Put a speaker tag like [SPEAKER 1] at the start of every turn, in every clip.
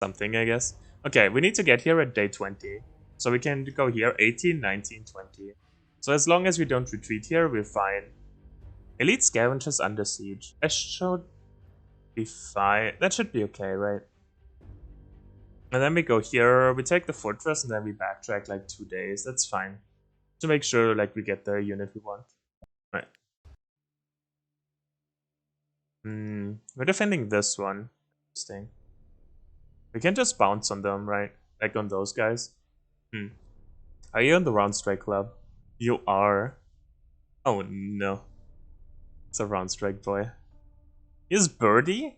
[SPEAKER 1] something, I guess. Okay, we need to get here at day 20. So we can go here 18, 19, 20. So as long as we don't retreat here, we're fine. Elite Scavengers under siege. That should be fine. That should be okay, right? And then we go here, we take the fortress, and then we backtrack like 2 days. That's fine. To make sure like we get the unit we want. Right. We're defending this one. Interesting. We can just bounce on them, right? Like on those guys. Are you on the round strike club? You are. Oh no. It's a round strike boy. Is Birdie?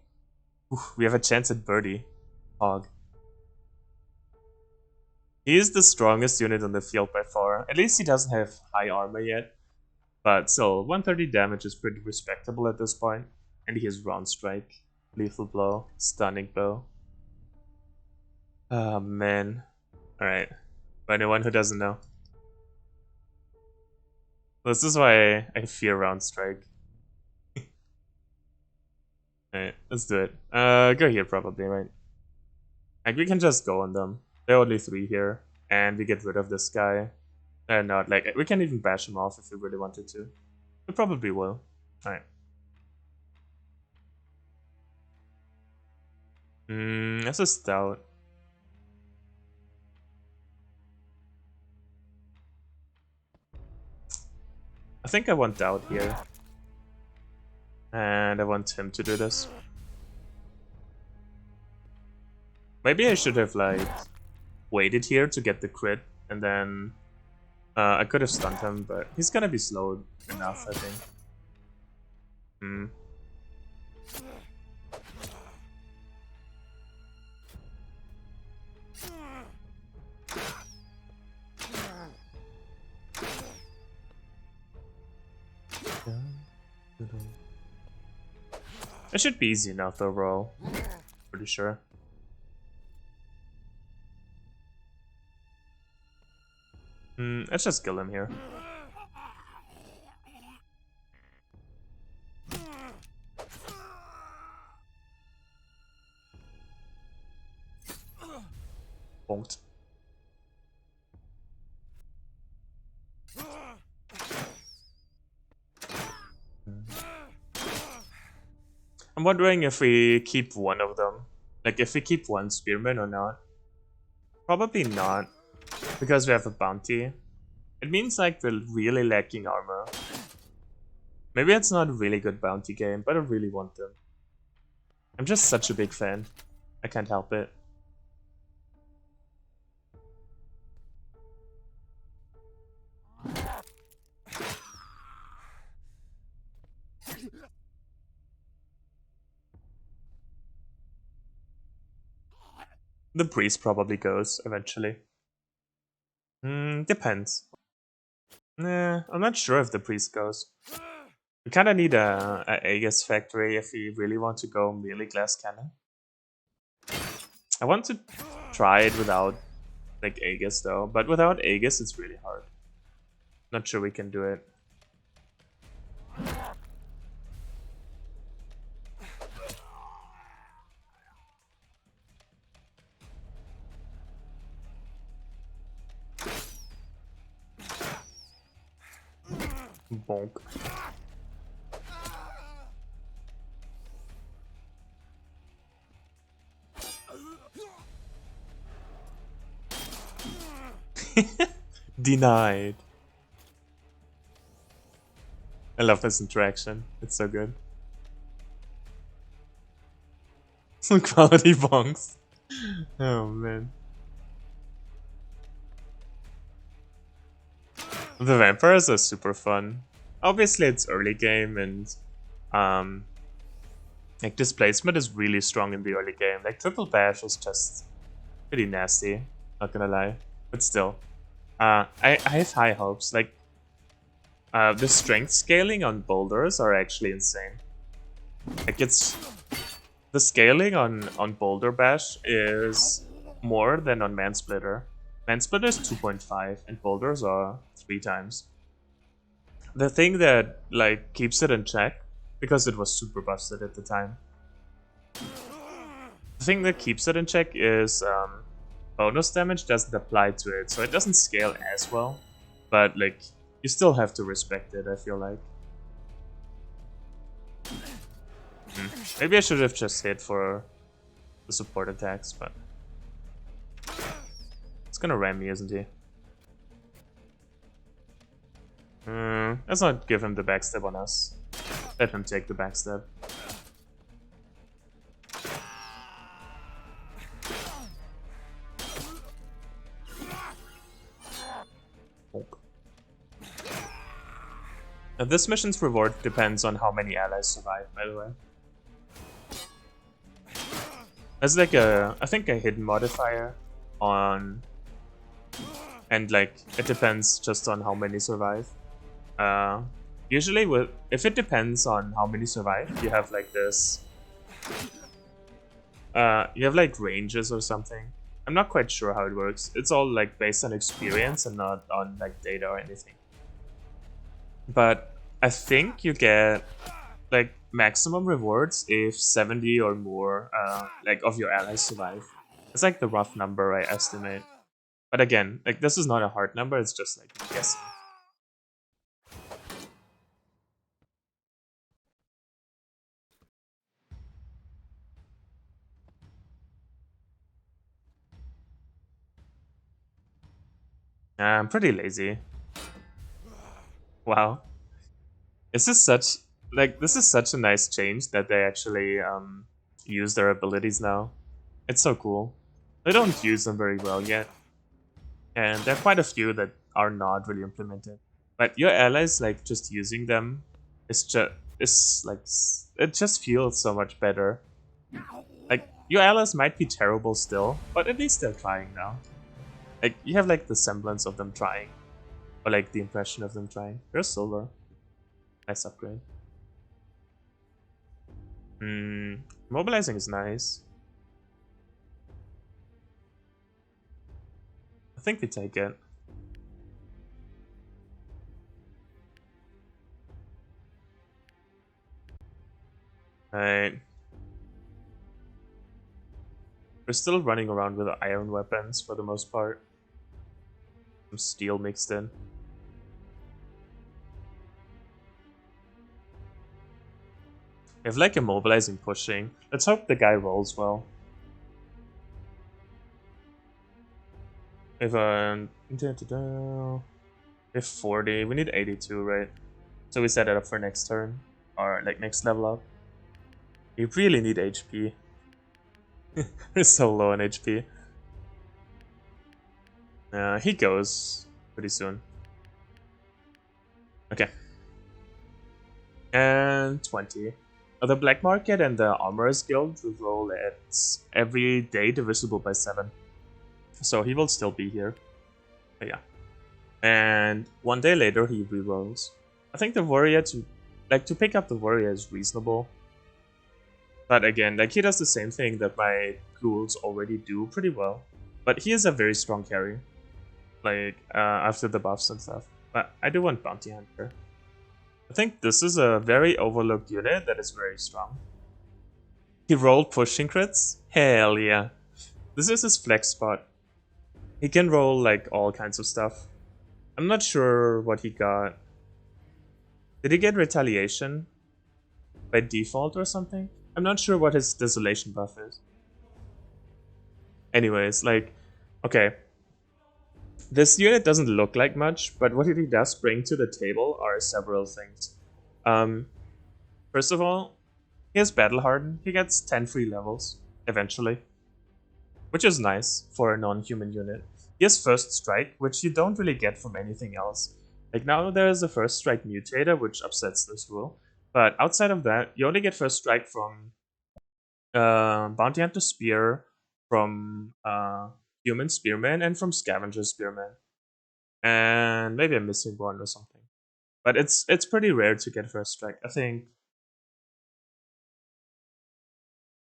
[SPEAKER 1] Oof, we have a chance at Birdie. Hog. He is the strongest unit on the field by far. At least he doesn't have high armor yet. But still, 130 damage is pretty respectable at this point. And he has round strike, lethal blow, stunning bow. Oh man. Alright. For anyone who doesn't know. This is why I fear round strike. Alright, let's do it. Go here probably, right? Like we can just go on them. There are only 3 here. And we get rid of this guy. Not like we can even bash him off if we really wanted to. We probably will. Alright. That's a stout. I think I want Doubt here. And I want him to do this. Maybe I should have like waited here to get the crit and then I could have stunned him, but he's gonna be slowed enough, I think. It should be easy enough overall. Pretty sure. Let's just kill him here. Bonked. I'm wondering if we keep one of them. Like if we keep one spearman or not. Probably not. Because we have a bounty. It means like we're really lacking armor. Maybe it's not a really good bounty game, but I really want them. I'm just such a big fan. I can't help it. The priest probably goes eventually. Depends. Nah, I'm not sure if the priest goes. We kind of need a Aegis factory if we really want to go melee glass cannon. I want to try it without like Aegis though, but without Aegis it's really hard. Not sure we can do it. Bonk. Denied. I love this interaction. It's so good. Quality bonks. Oh man. The vampires are super fun. Obviously it's early game and like displacement is really strong in the early game. Like triple bash is just pretty nasty, not gonna lie. But still. I have high hopes. Like the strength scaling on boulders are actually insane. Like it's the scaling on boulder bash is more than on mansplitter. Mansplitter is 2.5 and boulders are 3 times. The thing that like keeps it in check, because it was super busted at the time. The thing that keeps it in check is bonus damage doesn't apply to it, so it doesn't scale as well. But like, you still have to respect it, I feel like. Maybe I should have just hit for the support attacks, but it's gonna ram me, isn't he? Let's not give him the backstab on us. Let him take the backstab. Now, this mission's reward depends on how many allies survive, by the way. There's like I think a hidden modifier on, and like it depends just on how many survive. Usually, if it depends on how many survive, you have like this. You have like ranges or something. I'm not quite sure how it works. It's all like based on experience and not on like data or anything. But I think you get like maximum rewards if 70 or more like of your allies survive. It's like the rough number I estimate. But again, like this is not a hard number, it's just like guessing. I'm pretty lazy. Wow. This is such a nice change that they actually use their abilities now. It's so cool. They don't use them very well yet. And there are quite a few that are not really implemented. But your allies like just using them is like it just feels so much better. Like your allies might be terrible still, but at least they're trying now. Like you have like the semblance of them trying. Or like the impression of them trying. There's silver. Nice upgrade. Mobilizing is nice. I think we take it. Alright. We're still running around with iron weapons for the most part. Some steel mixed in. We have like immobilizing pushing. Let's hope the guy rolls well. If we have 40, we need 82, right? So we set it up for next turn, or like next level up. We really need HP. We're so low on HP. He goes pretty soon. Okay. And 20. The Black Market and the Armorers Guild will roll at every day divisible by 7. So he will still be here. But yeah. And 1 day later he rerolls. I think the warrior to pick up the warrior is reasonable. But again, like he does the same thing that my ghouls already do pretty well. But he is a very strong carry. Like after the buffs and stuff. But I do want Bounty Hunter. I think this is a very overlooked unit that is very strong. He rolled pushing crits? Hell yeah. This is his flex spot. He can roll like all kinds of stuff. I'm not sure what he got. Did he get retaliation by default or something? I'm not sure what his Desolation buff is. Anyways, like, okay. This unit doesn't look like much, but what he does bring to the table are several things. First of all, he has Battle Harden. He gets 10 free levels, eventually. Which is nice for a non-human unit. He has First Strike, which you don't really get from anything else. Like now there is a First Strike Mutator, which upsets this rule. But outside of that, you only get First Strike from Bounty Hunter Spear, from Human Spearman, and from Scavenger Spearman. And maybe I'm missing one or something. But it's pretty rare to get First Strike. I think...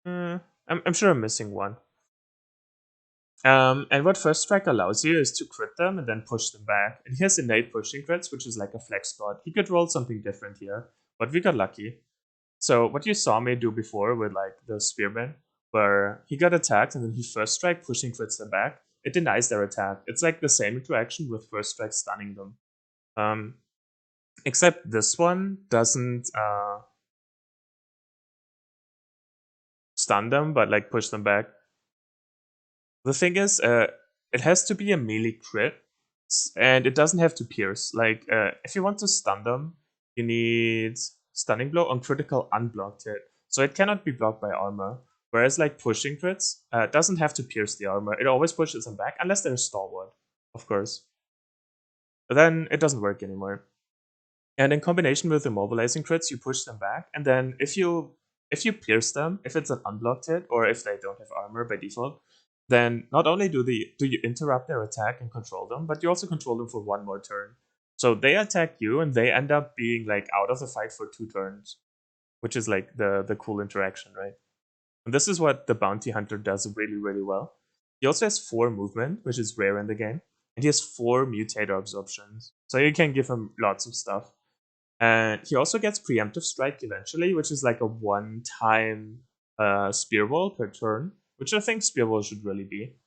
[SPEAKER 1] I'm sure I'm missing one. And what First Strike allows you is to crit them and then push them back. And he has innate pushing crits, which is like a flex spot. He could roll something different here, but we got lucky. So what you saw me do before with like the Spearman where he got attacked and then he first strike pushing crits them back. It denies their attack. It's like the same interaction with first strike stunning them. Except this one doesn't stun them, but like push them back. The thing is, it has to be a melee crit, and it doesn't have to pierce. Like, if you want to stun them, you need stunning blow on critical unblocked hit. So it cannot be blocked by armor. Whereas like pushing crits, doesn't have to pierce the armor. It always pushes them back, unless they're stalwart, of course. But then it doesn't work anymore. And in combination with immobilizing crits, you push them back, and then if you pierce them, if it's an unblocked hit, or if they don't have armor by default, then not only do you interrupt their attack and control them, but you also control them for one more turn. So they attack you, and they end up being like out of the fight for 2 turns, which is like the cool interaction, right? And this is what the bounty hunter does really, really well. He also has 4 movement, which is rare in the game, and he has 4 mutator absorptions, so you can give him lots of stuff. And he also gets preemptive strike eventually, which is like a one-time spearwall per turn, which I think spearwall should really be.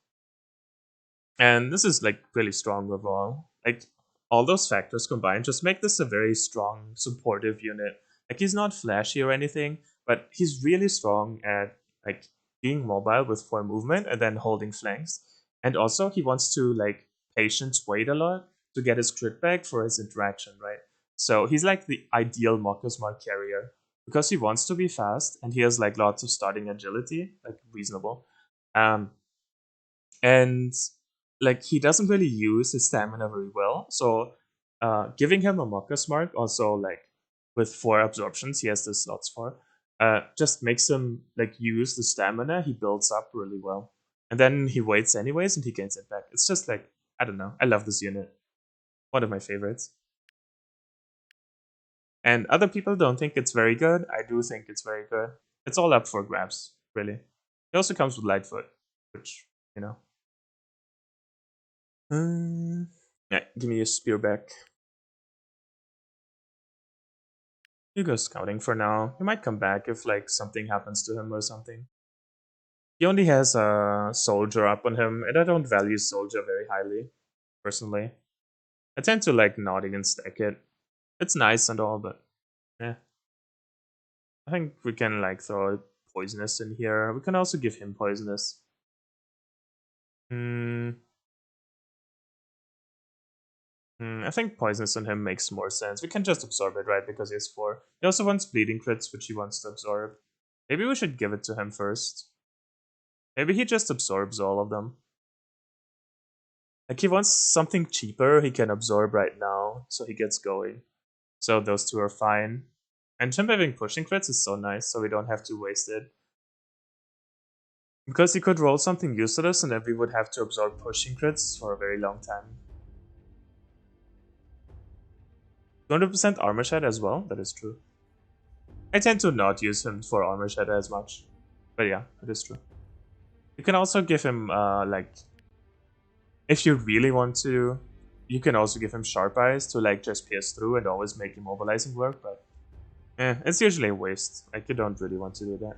[SPEAKER 1] And this is like really strong overall. Like all those factors combined just make this a very strong supportive unit. Like he's not flashy or anything, but he's really strong at like being mobile with 4 movement and then holding flanks. And also he wants to like patience wait a lot to get his crit back for his interaction, right? So he's like the ideal Marcus Mark carrier because he wants to be fast and he has like lots of starting agility, like reasonable. And like he doesn't really use his stamina very well. So giving him a Marcus Mark also like with 4 absorptions he has the slots for, just makes him like use the stamina he builds up really well. And then he waits anyways and he gains it back. It's just like, I don't know. I love this unit. One of my favorites. And other people don't think it's very good. I do think it's very good. It's all up for grabs, really. It also comes with Lightfoot, which, you know. Yeah, give me a spear back. You go scouting for now. He might come back if like something happens to him or something. He only has a soldier up on him, and I don't value soldier very highly, personally. I tend to like not even stack it. It's nice and all, but yeah. I think we can like throw poisonous in here. We can also give him poisonous. I think poisonous on him makes more sense. We can just absorb it, right? Because he has 4. He also wants bleeding crits, which he wants to absorb. Maybe we should give it to him first. Maybe he just absorbs all of them. Like he wants something cheaper he can absorb right now, so he gets going. So those 2 are fine. And him having pushing crits is so nice, so we don't have to waste it. Because he could roll something useless and then we would have to absorb pushing crits for a very long time. 200% armor shed as well, that is true. I tend to not use him for armor shed as much. But yeah, it is true. You can also give him, like... If you really want to, you can also give him sharp eyes to like just pierce through and always make immobilizing work, but... it's usually a waste. Like, you don't really want to do that.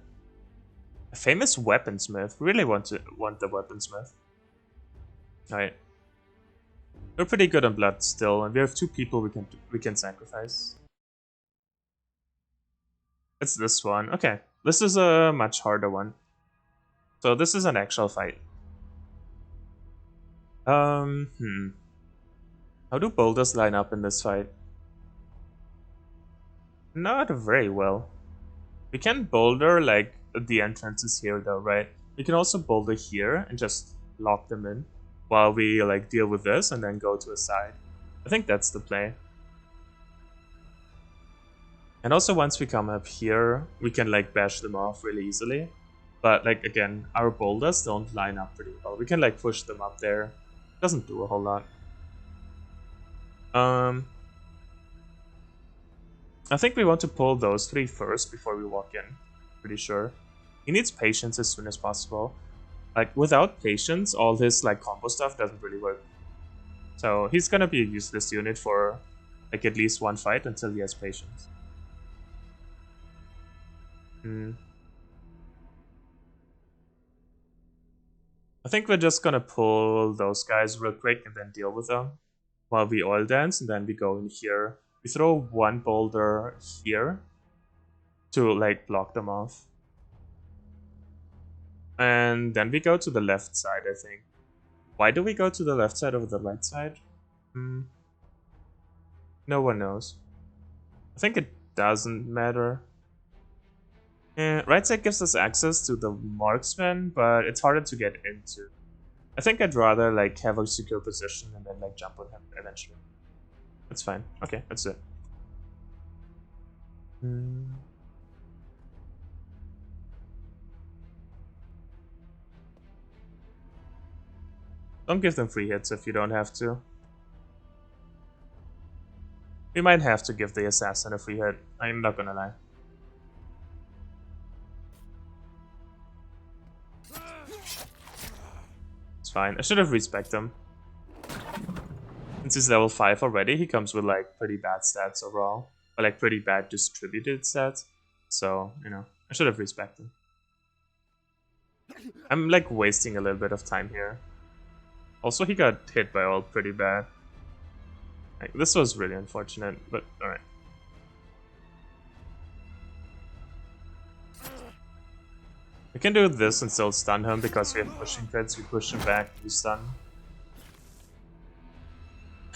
[SPEAKER 1] A famous weaponsmith. Really want the weaponsmith. Alright. We're pretty good on blood still, and we have 2 people we can sacrifice. It's this one. Okay, this is a much harder one. So this is an actual fight. How do boulders line up in this fight? Not very well. We can boulder like the entrances here though, right? We can also boulder here and just lock them in while we like deal with this and then go to a side. I think that's the play. And also once we come up here, we can like bash them off really easily. But like again, our boulders don't line up pretty well. We can like push them up there. Doesn't do a whole lot. I think we want to pull those 3 first before we walk in. Pretty sure. He needs patience as soon as possible. Like without patience, all his like combo stuff doesn't really work. So he's gonna be a useless unit for like at least 1 fight until he has patience. I think we're just gonna pull those guys real quick and then deal with them while we oil dance, and then we go in here. We throw one boulder here to like block them off. And then we go to the left side, I think. Why do we go to the left side over the right side? No one knows. I think it doesn't matter. Right side gives us access to the marksman, but it's harder to get into. I think I'd rather like have a secure position and then like jump on him eventually. That's fine. Okay, that's it. Don't give them free hits if you don't have to. We might have to give the assassin a free hit. I'm not gonna lie. It's fine. I should have respected him. Since he's level 5 already, he comes with like pretty bad stats overall. Or like pretty bad distributed stats. So, you know, I should have respected him. I'm like wasting a little bit of time here. Also, he got hit by all pretty bad. Like, this was really unfortunate, but alright. We can do this and still stun him because we have pushing crits. We push him back, we stun.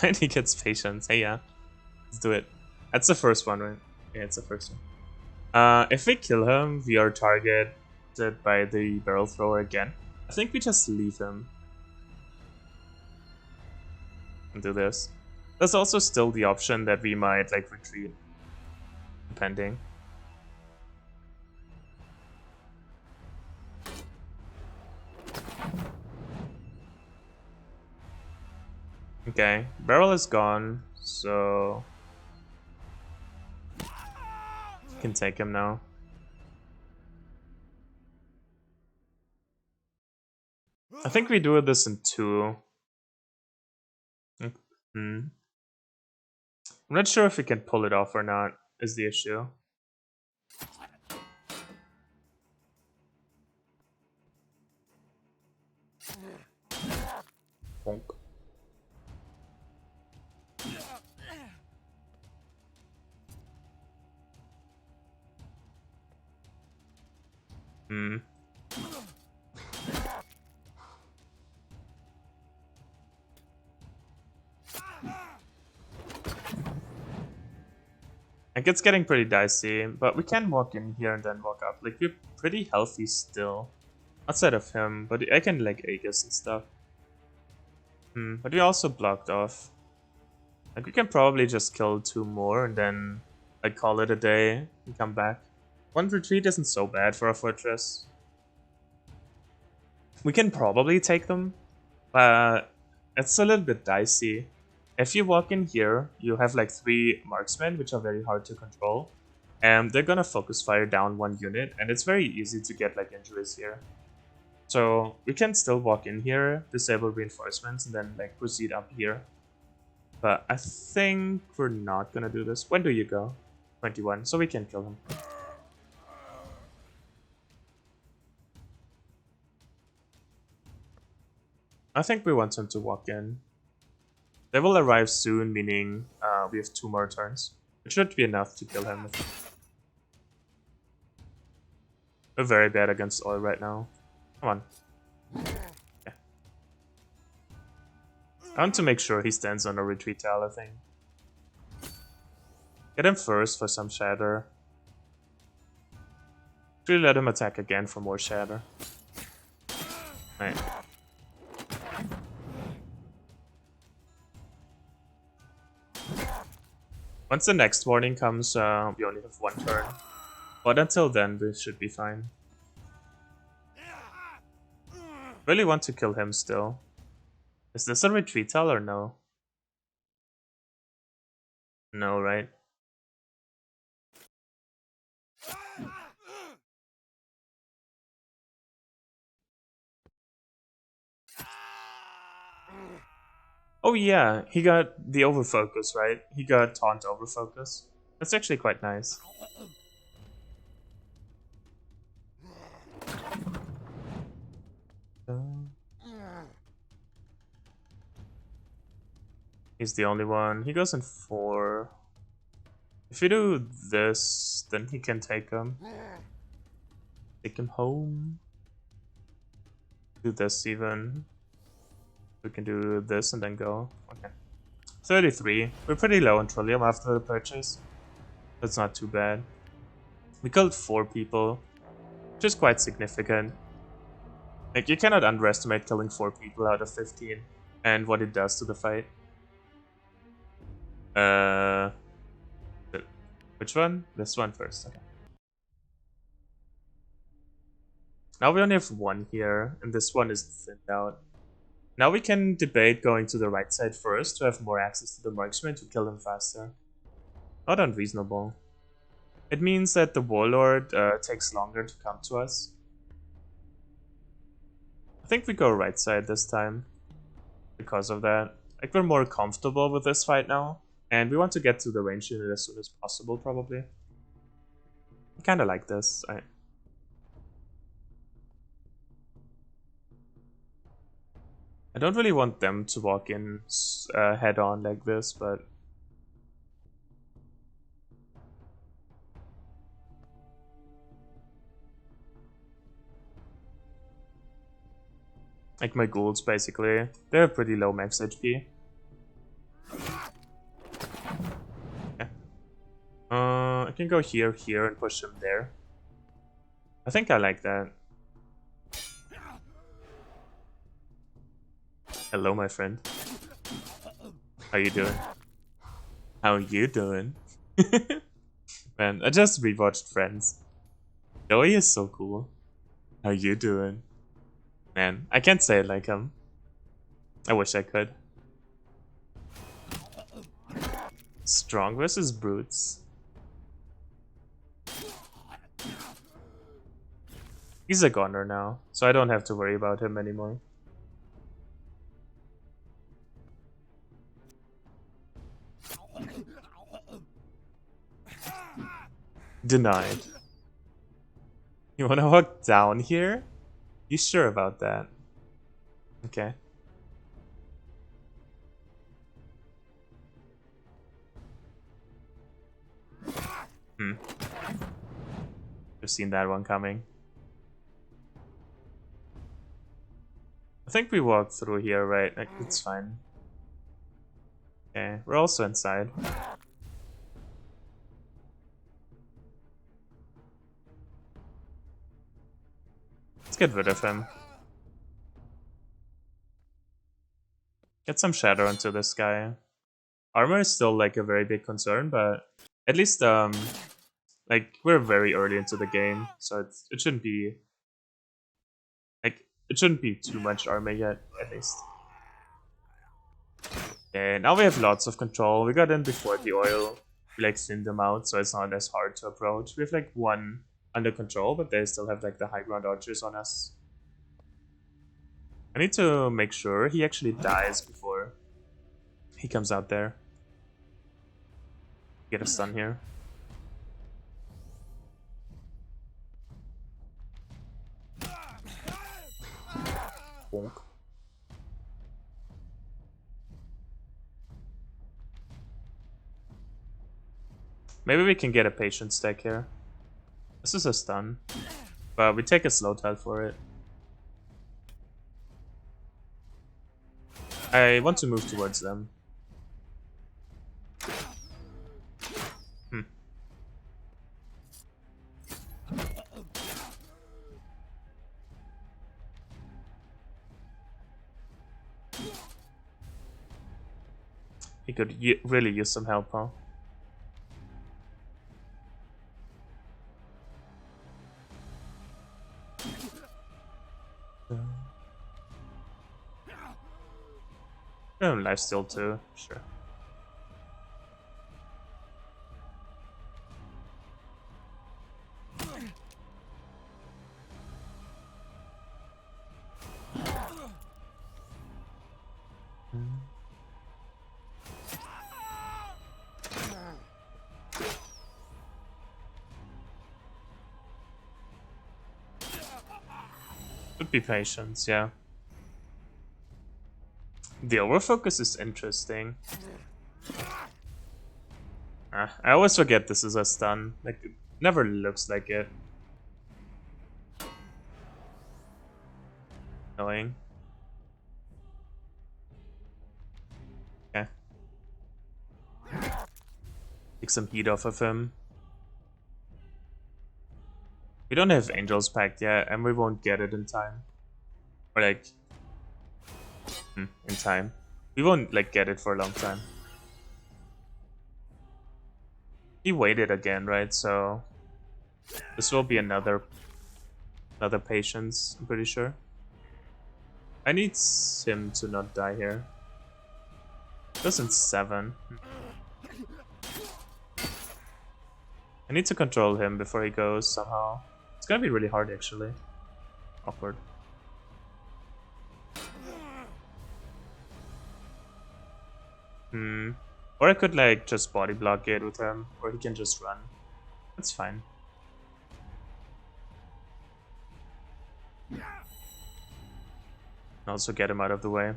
[SPEAKER 1] And he gets patience. Hey, yeah. Let's do it. That's the first one, right? Yeah, it's the first one. If we kill him, we are targeted by the barrel thrower again. I think we just leave him. And do this. There's also still the option that we might like retreat. Depending. Okay, barrel is gone, so can take him now. I think we do this in 2. I'm not sure if we can pull it off or not, is the issue. Bonk. Like, it's getting pretty dicey, but we can walk in here and then walk up. Like, we're pretty healthy still. Outside of him, but I can, like, Aegis and stuff. But we also blocked off. Like, we can probably just kill 2 more and then, like, call it a day and come back. 1 retreat isn't so bad for a fortress. We can probably take them, but it's a little bit dicey. If you walk in here, you have like 3 marksmen, which are very hard to control. And they're gonna focus fire down 1 unit, and it's very easy to get like injuries here. So we can still walk in here, disable reinforcements, and then like proceed up here. But I think we're not gonna do this. When do you go? 21, so we can kill him. I think we want him to walk in. They will arrive soon, meaning we have 2 more turns. It should be enough to kill him. We're very bad against oil right now. Come on. Yeah. I want to make sure he stands on a retreat tile, I think. Get him first for some shatter. Actually, let him attack again for more shatter. Right. Once the next warning comes, we only have 1 turn. But until then, we should be fine. Really want to kill him still. Is this a retreat tile or no? No, right? Oh yeah, he got the overfocus, right? He got taunt overfocus. That's actually quite nice. He's the only one. He goes in 4. If we do this, then he can take him. Take him home. Do this even. We can do this and then go. Okay. 33. We're pretty low on Trillium after the purchase. That's not too bad. We killed 4 people, which is quite significant. Like, you cannot underestimate killing 4 people out of 15 and what it does to the fight. Which one? This one first. Okay. Now we only have 1 here, and this one is thinned out. Now we can debate going to the right side first to have more access to the marksman to kill him faster. Not unreasonable. It means that the warlord takes longer to come to us. I think we go right side this time because of that. Like, we're more comfortable with this fight now, and we want to get to the range unit as soon as possible, probably. I kinda like this. I don't really want them to walk in head on like this, but like my ghouls basically, they're pretty low max HP. Okay. I can go here, here, and push him there. I think I like that. Hello, my friend. How you doing? How you doing? Man, I just rewatched Friends. Joey is so cool. How you doing? Man, I can't say it like him. I wish I could. Strong versus brutes. He's a goner now, so I don't have to worry about him anymore. Denied. You wanna walk down here? You sure about that? Okay. Just seen that one coming. I think we walked through here, right? Like, it's fine. Okay, we're also inside. Let's get rid of him. Get some shadow into this guy. Armor is still like a very big concern, but at least like we're very early into the game, so it shouldn't be like it shouldn't be too much armor yet, at least. Okay, now we have lots of control. We got in before the oil. We like thinned them out, so it's not as hard to approach. We have like 1 under control, but they still have like the high ground archers on us. I need to make sure he actually dies before he comes out there. Get a stun here. Bonk. Maybe we can get a patient stack here. This is a stun, but we take a slow tile for it. I want to move towards them. He could really use some help, huh? Lifesteal too, sure. Could be patience, yeah. The overfocus is interesting. I always forget this is a stun. Like, it never looks like it. Annoying. Okay. Take some heat off of him. We don't have Angels Pact yet, and we won't get it in time. Or like... in time. We won't like get it for a long time. He waited again, right? So... this will be another patience, I'm pretty sure. I need him to not die here. Goes in 7. I need to control him before he goes somehow. It's gonna be really hard actually. Awkward. Or I could like just body block it with him, or he can just run. That's fine. Also get him out of the way.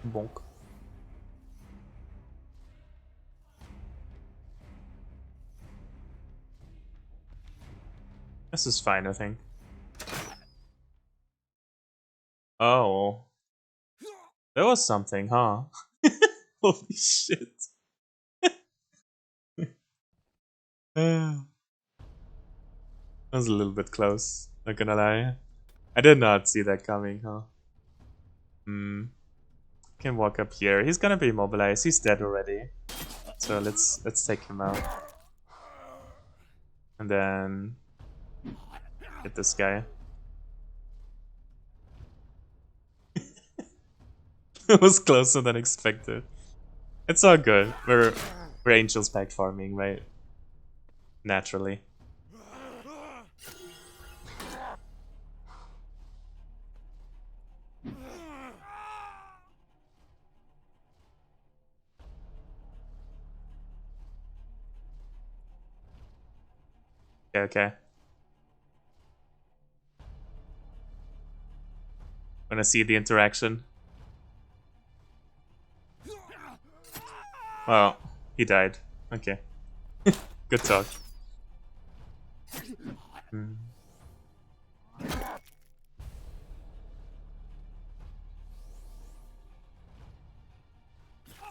[SPEAKER 1] Bonk. This is fine, I think. Oh. There was something, huh? Holy shit. That was a little bit close, not gonna lie. I did not see that coming, huh? Can walk up here. He's gonna be immobilized. He's dead already. So let's take him out. And then get this guy. It was closer than expected. It's all good. We're Angels Pact farming, right? Naturally. Okay. Wanna see the interaction? Well, he died. Okay. Good talk.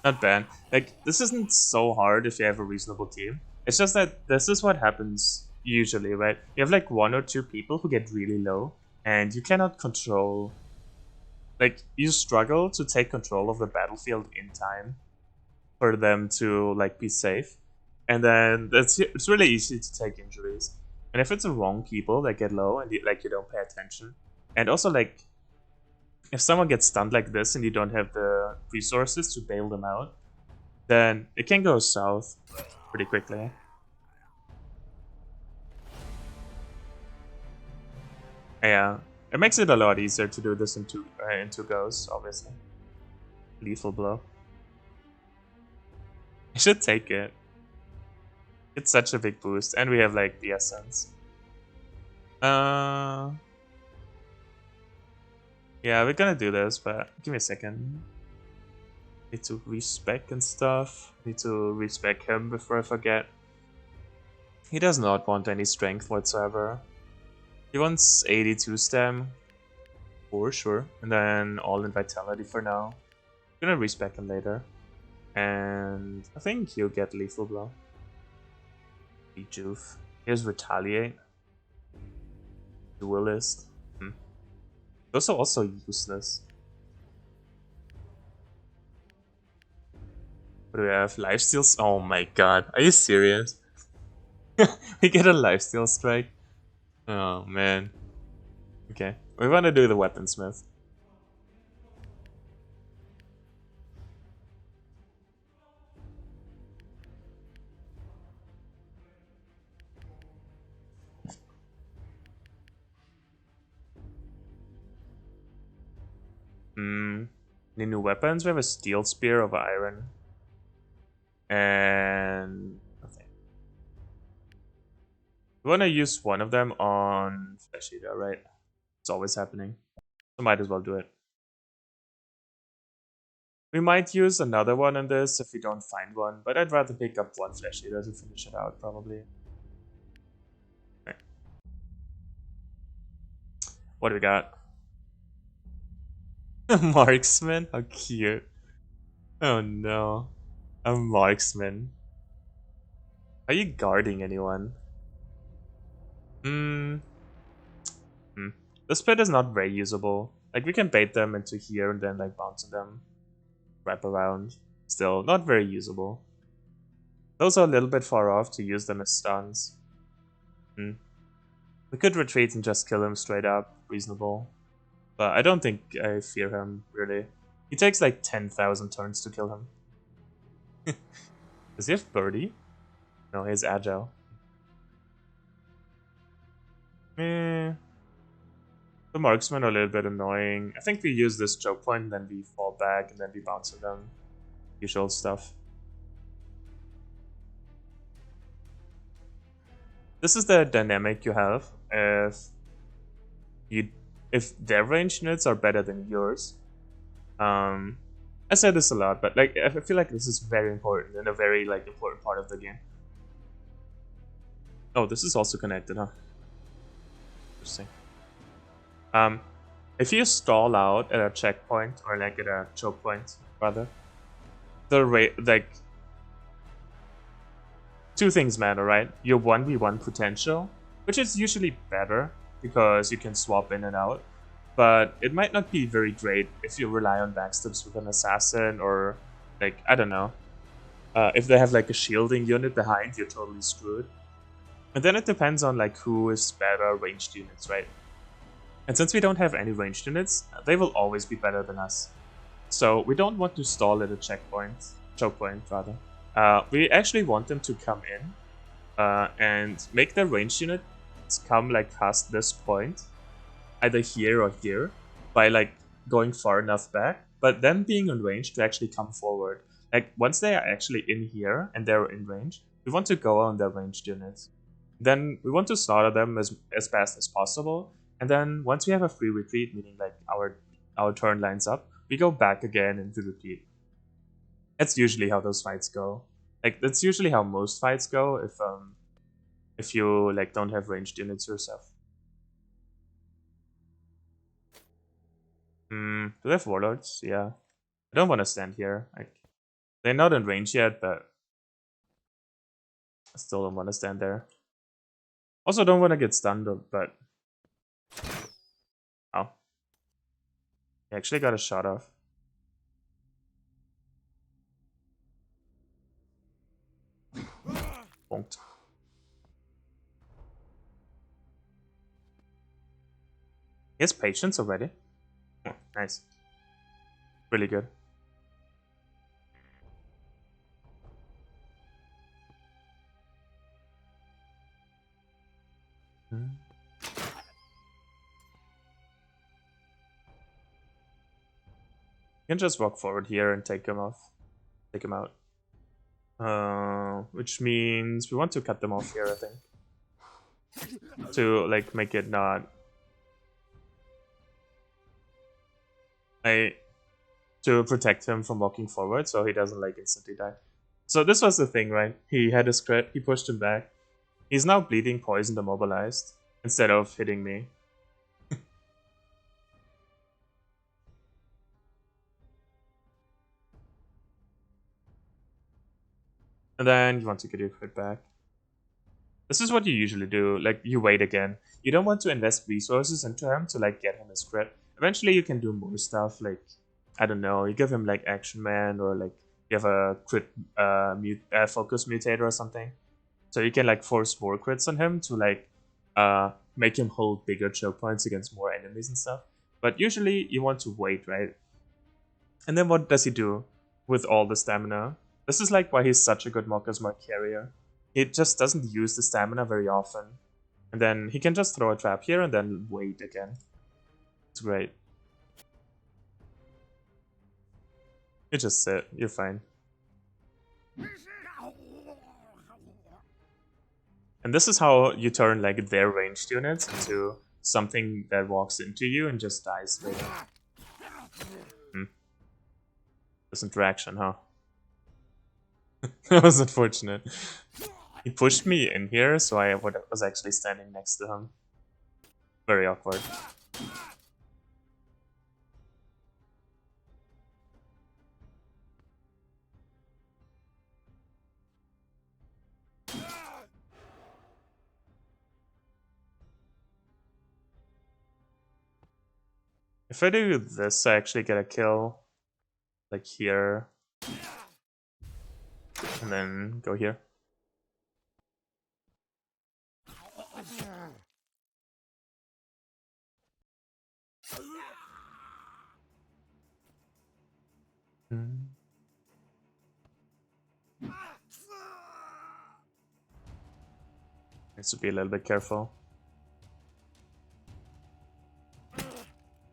[SPEAKER 1] Not bad. Like, this isn't so hard if you have a reasonable team. It's just that this is what happens usually, right? You have like 1 or 2 people who get really low, and you cannot control... like, you struggle to take control of the battlefield in time for them to like be safe. And then it's really easy to take injuries. And if it's the wrong people that get low and you don't pay attention, and also like if someone gets stunned like this and you don't have the resources to bail them out, then it can go south pretty quickly. Yeah, it makes it a lot easier to do this in two goes, obviously. Lethal blow. I should take it. It's such a big boost, and we have like the essence. Yeah, we're gonna do this, but give me a second. Need to respec and stuff. Need to respec him before I forget. He does not want any strength whatsoever. He wants 82 stem. For sure. And then all in vitality for now. I'm gonna respec him later. And I think he'll get lethal blow. Rejuve. Here's retaliate. Duelist. Those are also useless. What do we have? Lifesteals? Oh my god. Are you serious? We get a lifesteal strike? Oh man. Okay. We want to do the weaponsmith. Any new weapons? We have a steel spear of iron. And nothing. We want to use one of them on Flesh Eater, right? It's always happening. So might as well do it. We might use another one on this if we don't find one, but I'd rather pick up one Flesh Eater to finish it out, probably. Okay. What do we got? A marksman? How cute. Oh no. A marksman. Are you guarding anyone? Hmm. This pit is not very usable. Like, we can bait them into here and then, like, bounce on them. Wrap around. Still, not very usable. Those are a little bit far off to use them as stuns. We could retreat and just kill him straight up. Reasonable. But I don't think I fear him, really. He takes, like, 10,000 turns to kill him. Does he have birdie? No, he's agile. Eh. The marksmen are a little bit annoying. I think we use this choke point and then we fall back and then we bounce on them. Usual stuff. This is the dynamic you have if their range units are better than yours. I said this a lot, but like I feel like this is very important and a very like important part of the game. Oh, this is also connected, huh? Interesting. If you stall out at a checkpoint or like at a choke point, rather, the rate like two things matter, right? Your 1v1 potential, which is usually better because you can swap in and out, but it might not be very great if you rely on backstabs with an assassin or like I don't know. If they have like a shielding unit behind, you're totally screwed. And then it depends on like who is better ranged units, right? And since we don't have any ranged units, they will always be better than us. So we don't want to stall at a choke point rather. We actually want them to come in and make their ranged units come like past this point, either here or here, by like going far enough back, but them being in range to actually come forward. Like once they are actually in here and they're in range, we want to go on their ranged units. Then we want to slaughter them as fast as possible. And then once we have a free retreat, meaning like our turn lines up, we go back again and repeat. That's usually how those fights go. Like that's usually how most fights go if you like don't have ranged units yourself. Do they have warlords? Yeah. I don't want to stand here. Like they're not in range yet, but I still don't want to stand there. Also don't want to get stunned, but oh. He actually got a shot off. Bonked. He has patience already. Oh, nice. Really good. You can just walk forward here and take him off. Take him out. Which means we want to cut them off here, I think. To like make it not to protect him from walking forward so he doesn't like instantly die. So this was the thing, right? He had his crit, he pushed him back. He's now bleeding, poisoned, immobilized, instead of hitting me. And then you want to get your crit back. This is what you usually do, like you wait again. You don't want to invest resources into him to like get him his crit. Eventually you can do more stuff, like I don't know, you give him like Action Man or like you have a crit focus mutator or something. So you can like force more crits on him to like make him hold bigger choke points against more enemies and stuff. But usually you want to wait, right? And then what does he do with all the stamina? This is like why he's such a good Mokka's Mark carrier. He just doesn't use the stamina very often. And then he can just throw a trap here and then wait again. It's great. You just sit, you're fine. And this is how you turn like their ranged units into something that walks into you and just dies later. This interaction, huh? That was unfortunate. He pushed me in here, so I was actually standing next to him. Very awkward. If I do this, I actually get a kill. Like here. And then go here. Needs to be a little bit careful.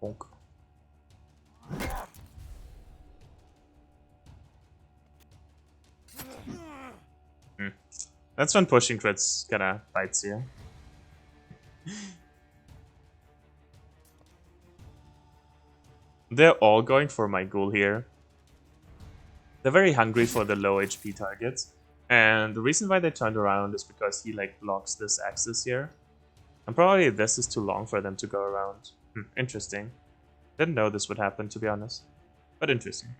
[SPEAKER 1] Bonk. That's when pushing crits kinda bites you. They're all going for my ghoul here. They're very hungry for the low HP targets. And the reason why they turned around is because he like blocks this axis here. And probably this is too long for them to go around. Interesting. Didn't know this would happen, to be honest. But interesting.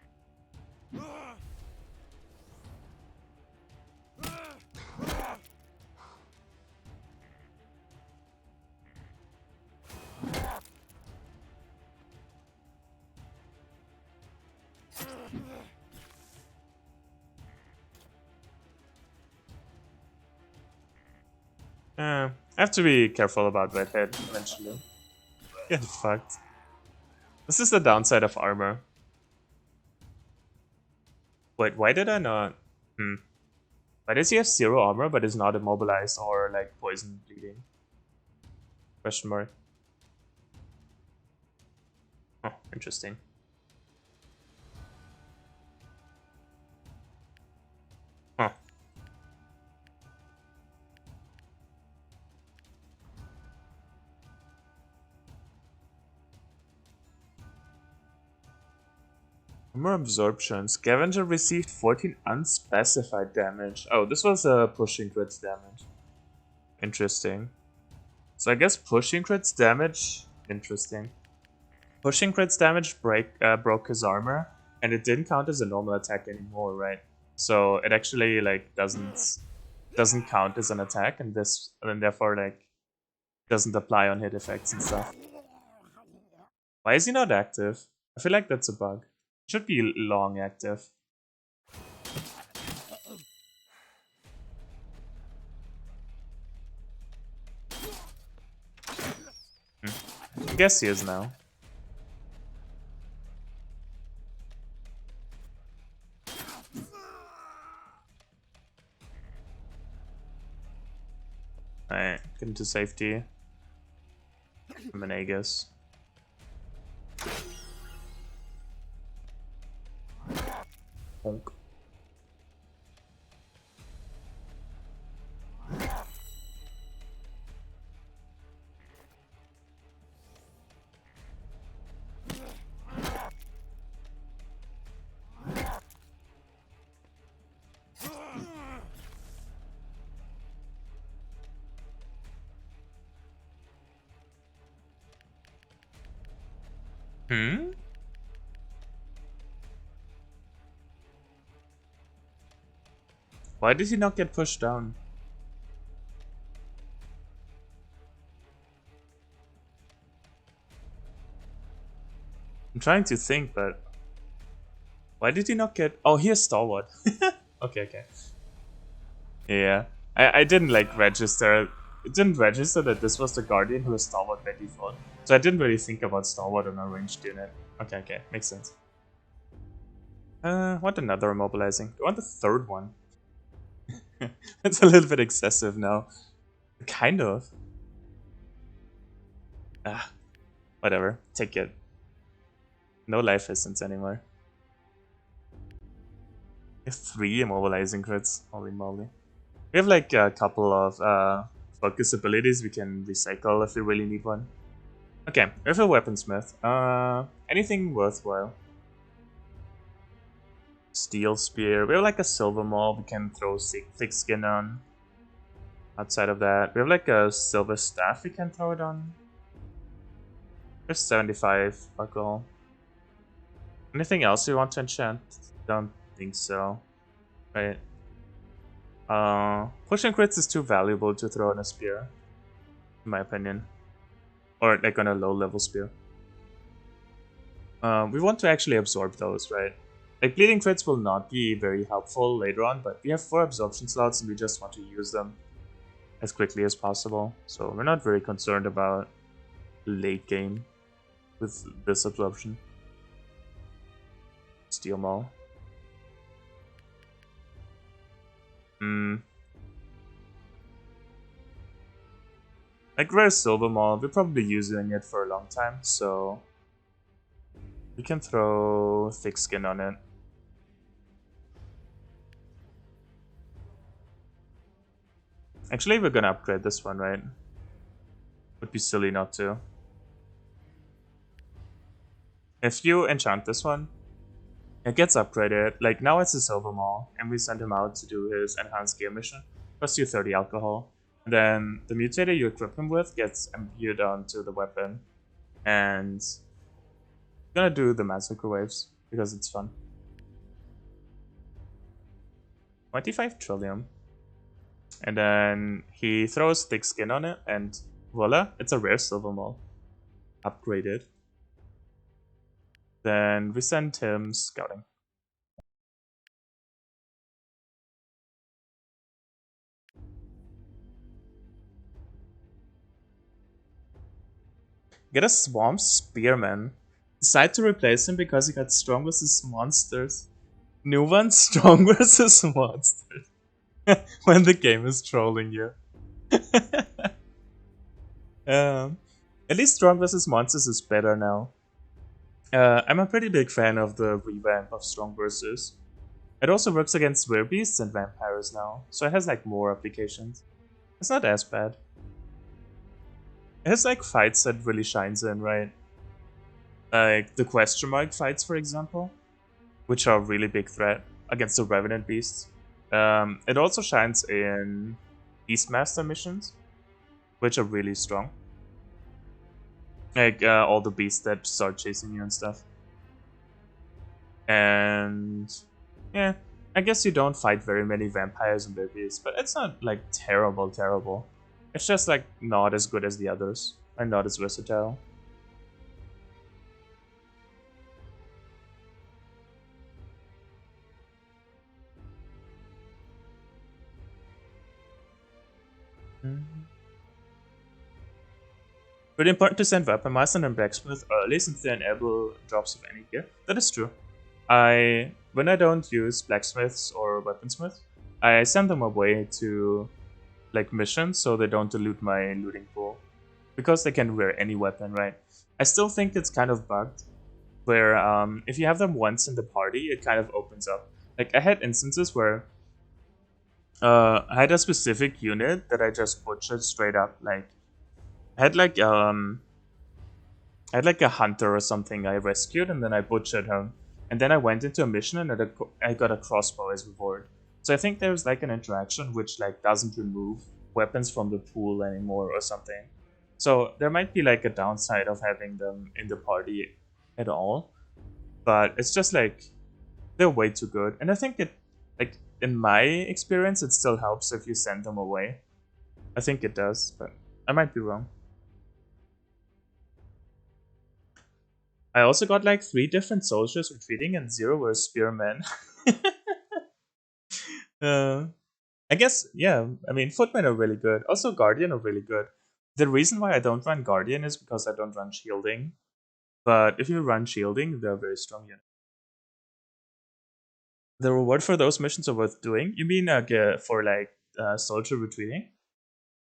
[SPEAKER 1] I have to be careful about Redhead eventually. Get fucked. This is the downside of armor. Wait, why did I not? Why does he have 0 armor but is not immobilized or like poison bleeding? Question mark. Oh, interesting. Huh. Armor absorption. Scavenger received 14 unspecified damage. Oh, this was a pushing crits damage. Interesting. So I guess pushing crits damage. Interesting. Pushing crits damage broke his armor, and it didn't count as a normal attack anymore, right? So it actually like doesn't count as an attack, and therefore like doesn't apply on hit effects and stuff. Why is he not active? I feel like that's a bug. It should be long active. I guess he is now. Alright, get into safety. I'm an Aegis. Bonk. Why did he not get pushed down? I'm trying to think, but why did he not get? Oh, he has stalwart. Okay. Yeah, I didn't like register. It didn't register that this was the guardian who was stalwart by default. So I didn't really think about stalwart on a ranged unit. Okay, makes sense. Want another immobilizing? Do I want the third one? It's a little bit excessive now. Kind of. Whatever. Take it. No life essence anymore. I have 3 immobilizing crits. Holy moly. We have like a couple of focus abilities we can recycle if we really need one. Okay, we have a weaponsmith. Anything worthwhile? Steel spear. We have like a silver maul we can throw thick skin on. Outside of that, we have like a silver staff we can throw it on. There's 75 buckle. Anything else you want to enchant? Don't think so. Right. Pushing crits is too valuable to throw on a spear, in my opinion. Or like on a low level spear. We want to actually absorb those, right? Like bleeding crits will not be very helpful later on, but we have 4 absorption slots and we just want to use them as quickly as possible. So we're not very concerned about late game with this absorption. Steel Maul. Like rare Silver Maul, we're probably using it for a long time, so we can throw thick skin on it. Actually, we're gonna upgrade this one, right? Would be silly not to. If you enchant this one, it gets upgraded. Like now it's a Silver Maul, and we send him out to do his enhanced gear mission. Costs you 30 alcohol. And then the mutator you equip him with gets imbued onto the weapon. And I'm gonna do the massacre waves because it's fun. 25 trillium. And then he throws thick skin on it, and voila, it's a rare silver maul. Upgraded. Then we send him scouting. Get a swamp spearman. Decide to replace him because he got strong versus monsters. New one, strong versus monsters. When the game is trolling you. At least strong versus monsters is better now. I'm a pretty big fan of the revamp of strong versus. It also works against werewolves and vampires now, so it has like more applications. It's not as bad. It has like fights that really shines in, right? Like the question mark fights, for example, which are a really big threat against the Revenant beasts. It also shines in Beastmaster missions, which are really strong. Like all the beasts that start chasing you and stuff. And yeah, I guess you don't fight very many vampires and werewolves, but it's not like terrible. It's just like not as good as the others, and not as versatile. Really important to send Weapon Master and Blacksmith early since they enable drops of any gear. That is true. When I don't use blacksmiths or weaponsmiths, I send them away to like missions so they don't dilute my looting pool. Because they can wear any weapon, right? I still think it's kind of bugged, where if you have them once in the party, it kind of opens up. Like I had instances where I had a specific unit that I just butchered straight up. Like I had like a hunter or something I rescued, and then I butchered him. And then I went into a mission and I got a crossbow as reward. So I think there's like an interaction which like doesn't remove weapons from the pool anymore or something. So there might be like a downside of having them in the party at all. But it's just like they're way too good. And I think it like in my experience it still helps if you send them away. I think it does, but I might be wrong. I also got like 3 different soldiers retreating and 0 were spearmen. uh, I guess, yeah, I mean, footmen are really good. Also, guardian are really good. The reason why I don't run guardian is because I don't run shielding. But if you run shielding, they're very strong unit. The reward for those missions are worth doing? You mean for like soldier retreating?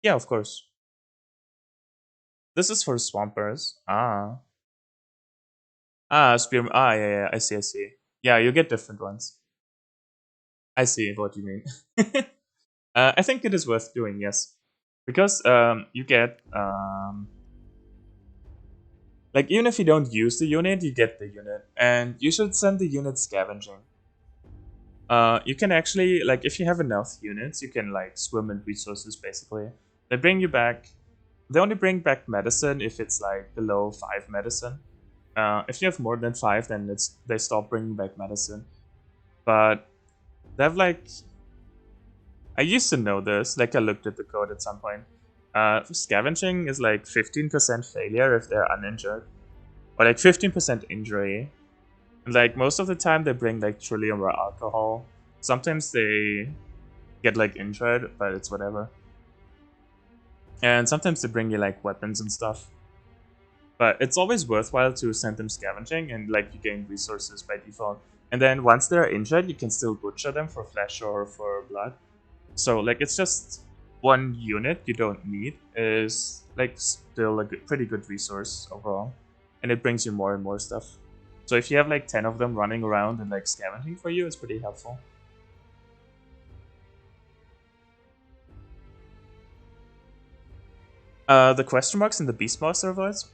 [SPEAKER 1] Yeah, of course. This is for swampers. Spearman. Yeah, I see. Yeah, you get different ones. I see what you mean. I think it is worth doing, yes. Because you get, like, even if you don't use the unit, you get the unit. And you should send the unit scavenging. You can actually, like, if you have enough units, you can, like, swim in resources, basically. They bring you back. They only bring back medicine if it's, like, below 5 medicine. If you have more than 5, then they stop bringing back medicine. But they have, like... I used to know this, like, I looked at the code at some point. Scavenging is, like, 15% failure if they're uninjured. Or, like, 15% injury. Like, most of the time they bring, like, trillium or alcohol. Sometimes they get, like, injured, but it's whatever. And sometimes they bring you, like, weapons and stuff. But it's always worthwhile to send them scavenging, and, like, you gain resources by default. And then once they're injured, you can still butcher them for flesh or for blood. So, like, it's just one unit you don't need is, like, still a pretty good resource overall. And it brings you more and more stuff. So if you have, like, 10 of them running around and, like, scavenging for you, it's pretty helpful. The question marks in the Beastmaster avoids?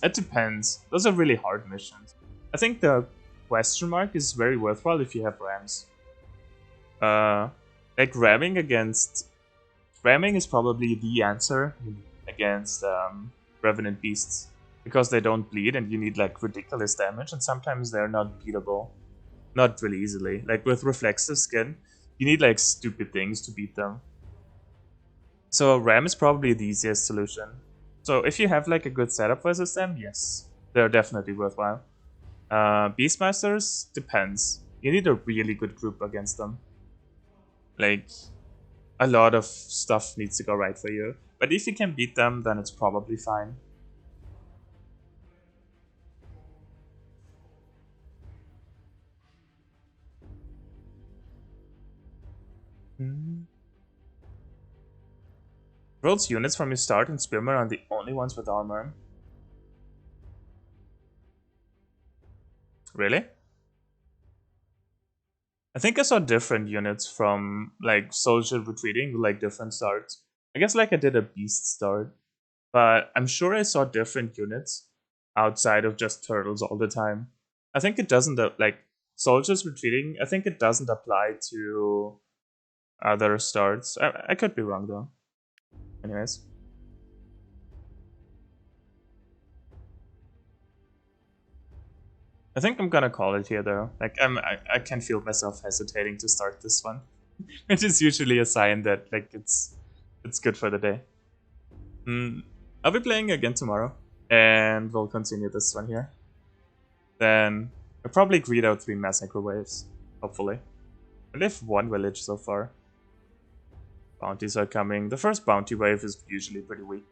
[SPEAKER 1] It depends. Those are really hard missions. I think the question mark is very worthwhile if you have rams. Like, ramming is probably the answer against Revenant Beasts. Because they don't bleed and you need, like, ridiculous damage, and sometimes they're not beatable. Not really easily. Like, with reflexive skin, you need, like, stupid things to beat them. So Ram is probably the easiest solution. So if you have, like, a good setup versus them, yes, they're definitely worthwhile. Beastmasters, depends. You need a really good group against them. Like, a lot of stuff needs to go right for you. But if you can beat them, then it's probably fine. World's units from your start and Spearman are the only ones with armor. Really? I think I saw different units from, like, Soldier Retreating with, like, different starts. I guess, like, I did a Beast start. But I'm sure I saw different units outside of just Turtles all the time. I think it doesn't, like, Soldiers Retreating, I think it doesn't apply to other starts. I could be wrong, though. Anyways. I think I'm gonna call it here, though. Like, I can feel myself hesitating to start this one. Which is usually a sign that, like, it's good for the day. I'll be playing again tomorrow, and we'll continue this one here. Then I'll probably greet out 3 massacre waves, hopefully. I live 1 village so far. Bounties are coming. The first bounty wave is usually pretty weak.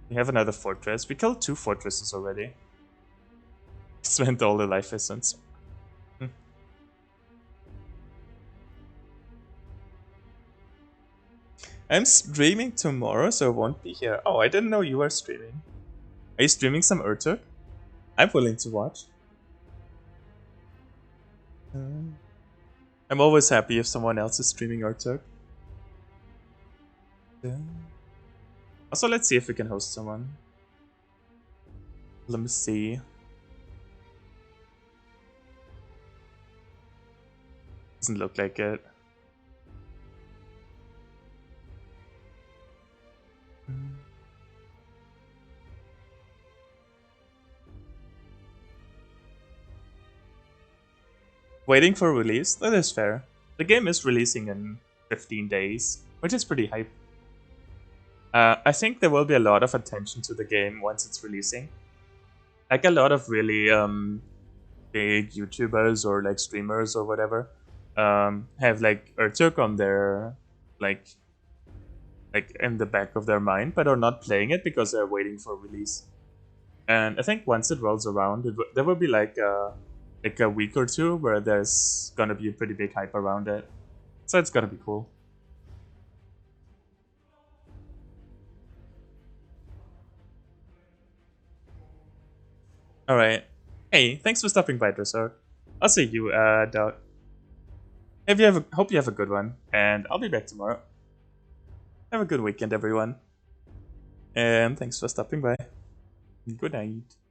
[SPEAKER 1] We have another fortress. We killed 2 fortresses already. Spent all the life essence. I'm streaming tomorrow, so I won't be here. Oh, I didn't know you were streaming. Are you streaming some Urtuk? I'm willing to watch. I'm always happy if someone else is streaming Urtuk. Also, let's see if we can host someone. Let me see. Doesn't look like it. Waiting for release? That is fair. The game is releasing in 15 days, which is pretty hype. I think there will be a lot of attention to the game once it's releasing. Like, a lot of really big YouTubers or, like, streamers or whatever have, like, Urtuk on their, like in the back of their mind, but are not playing it because they're waiting for release. And I think once it rolls around, there will be like a week or 2 where there's gonna be a pretty big hype around it. So it's gonna be cool. Alright. Hey, thanks for stopping by, Dressor. I'll see you, Doubt. If you have, hope you have a good one, and I'll be back tomorrow. Have a good weekend, everyone, and thanks for stopping by. Good night.